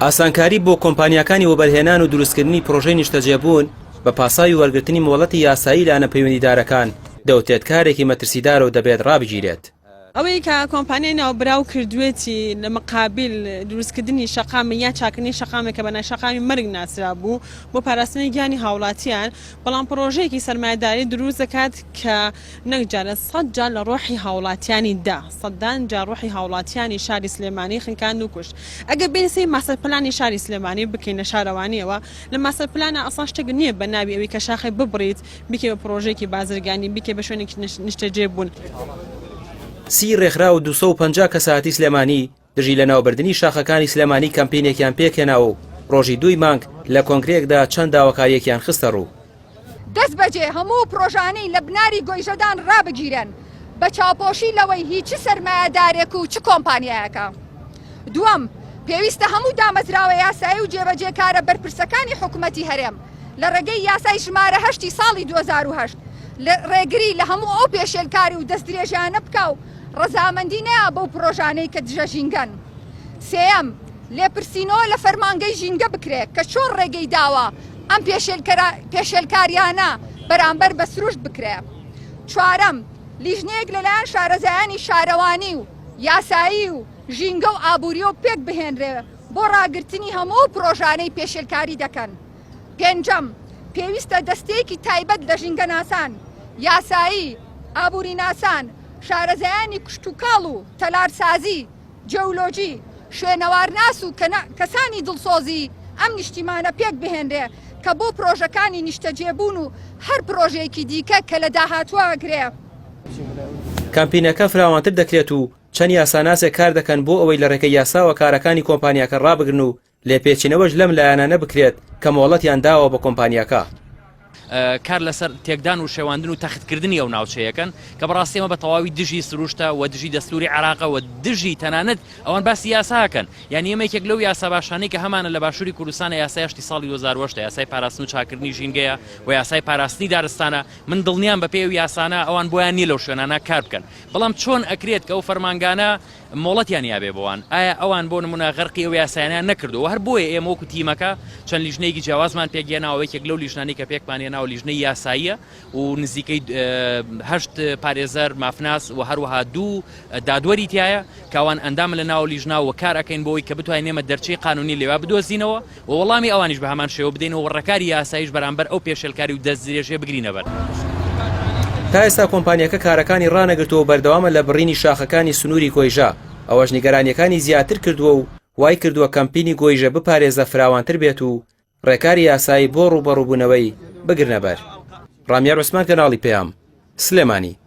ئاسانکاری بۆ کۆمپانیاکانی وەبەرهێنان و دروستکردنی پرۆژەی نیشتەجێبوون بە پاسای وەرگرتنی مۆڵەتی یاسایی لانە پەیوەندیدارەکان دەوتێت کارێکی مەترسیدار و دەبێت ڕابگیرێت. ئەوەی کە کۆمپانیای ناوبراو کردوێتی لە مقابل دروستکردنی شەقام یا چاکردنی شەقامێکە بە نای شەقامی مەرگ ناسرا بوو بۆ پاراستنی گیانی هاوڵاتیان، بەڵام پرۆژەیەکی سەرمایه‌داری دروست دەکات کە نەکجارە 100 جار لە ڕۆحی هاوڵاتیانی دا 100 جار ڕۆحی هاوڵاتیانی شاری سلێمانی خنکاند و کوشت. ئەگەر بێنسەی ماسەر پلانی شاری سلێمانی بکەین لە شارەوانیەوە، لە ماسەر پلانە ئەسان شتێک نییە بە ناوی ئەوەی کە شاخی ببڕیت بکێ بە پرۆژێکی بازرگانی بکێ بە شوێنێکی نیشتەجێ بوون. سی ڕێکخرا و 250 کەساتی سلێمانی دژی لە ناوبردننی شاخەکانی سلێمانی کەمپینێکیان پێکێناوە و ڕۆژی 2 مانگ لە کۆنگرێکدا چەند داواکاریەکیان خستە ڕوو. دەست بەجێ هەموو پرۆژانەی لە بناری گۆیژەدان ڕابگیرن بە چاوپۆشی لەوەی هیچ سەرمایه‌دارێک و چ کۆمپانیایەکە. دووەم، پێویستە هەموو دامەزراوە یاسایی و جێبەجێکارە بەرپرسەکانی حکوومەتی هەرێم لە ڕێگەی یاسای ژمارە 8 ساڵی 2008 لە ڕێگری لە هەموو ئەو پێشێلکاری و دەستدرێژانە بکە و ڕەزامەندی نەیە بەو پرۆژانەی کە دژە ژینگەن. سێەم، لێپرسینەوە لە فەرمانگەی ژینگە بکرێت کە چۆن ڕێگەی داوە ئەم پێشێلکاریانە بەرامبەر بە سروشت بکرێت. چوارەم، لیژنەیەک لەلایەن شارەزایانی شارەوانی و یاسایی و ژینگە و ئابووری و پێک بهێنرێ بۆ ڕاگررتنی هەموو پرۆژانەی پێشێلکاری دەکەن. پێنجەم، پێویستە دەستەیەکی تایبەت لە ژینگە ناسان، یاسایی، ئابووری ناسان، شارەزایانی کشتتوکاڵ و تەلارسازی، جەولۆجی، شوێنەوارناس و کەسانی دڵسۆزی ئەم نیشتیمانە پێک بهێنرێ کە بۆ پرۆژەکانی نیشتەجێبوون و هەر پرۆژەیەکی دیکە کە لە داهاتووەگرێ. کامپینەکە فراوانتر دەکرێت و چەند یاساناسێک کار دەکەن بۆ ئەوەی لە ڕێگەی یاساوە کارەکانی کۆمپانیاکە ڕابگرن و لێپێچینەوەش لەم لایەنانە بکرێت کە مۆڵەتیان داوە بە کۆمپانیاکە. کار لەسەر تێکدان و شێواندن و تەختکردنی ئەو ناوچەیەکەن کە بەڕاستیمە بە تەواوی دژی سروشتە و دژی دەستوری عراقە و دژی تەنانەت ئەوان باسی یاساکەن. یعنی ئەمەیەکێک لەو یاسا باشانەی کە هەمانە لە باشووری کوردستانە یاسای 8 ساڵی 2008 یاسای پاراستن و چاکردنی ژینگەیە و یاسای پاراستنی دارستانە. من دڵنیام بە پێی یاسانە ئەوان بۆیان نیە لەو شوێنانە کار بکەن، بەڵام چۆن ئەکرێت کە ئەو فەرمانگانە مۆڵەتیان یابێ بۆوان؟ ئایا ئەوان بۆ نمونە غەرقی ئەو یاسایانیان نەکردو؟ هەر بۆیە ئێمە وەکو تیمەکە چەند لیژنەیەکی جیاوازمان پێکگەێناوە، یەکێک لەو لیژنانەی کە پێکمانێناوە لیژنەی یاساییە و نزیکەی 8 پارێزەر مافناس و هەروەها 2 دادوەری تایە کەوان ئەندام لە ناو لیژناوە کار ئەکەین بۆی کە بتوانین ئێمە دەرچەی قانونی لێوا بدۆزینەوە و وەڵامی ئەوانیش بە هەمان شێوە بدەین و ڕێکاری یاساییش بەرامبەر ئەو پێشێلکاری و دەستدرێژێ بگرینە بەر. تا ئێستا کۆمپانیەکە کارەکانی ڕانەگرتووە بەردەوامە لە بڕینی شاخەکانی سنووری کۆیژە، ئەوەش نیگەرانیەکانی زیاتر کردووە و وای کردووە کەمپینی گۆیژە بپارێزە فراوانتر بێت و ڕێکاری یاسایی بۆ ڕوبەڕووبوونەوەی بگرنە بەر. ڕامیار عوسمان، کەناڵی پێام، سلێمانی.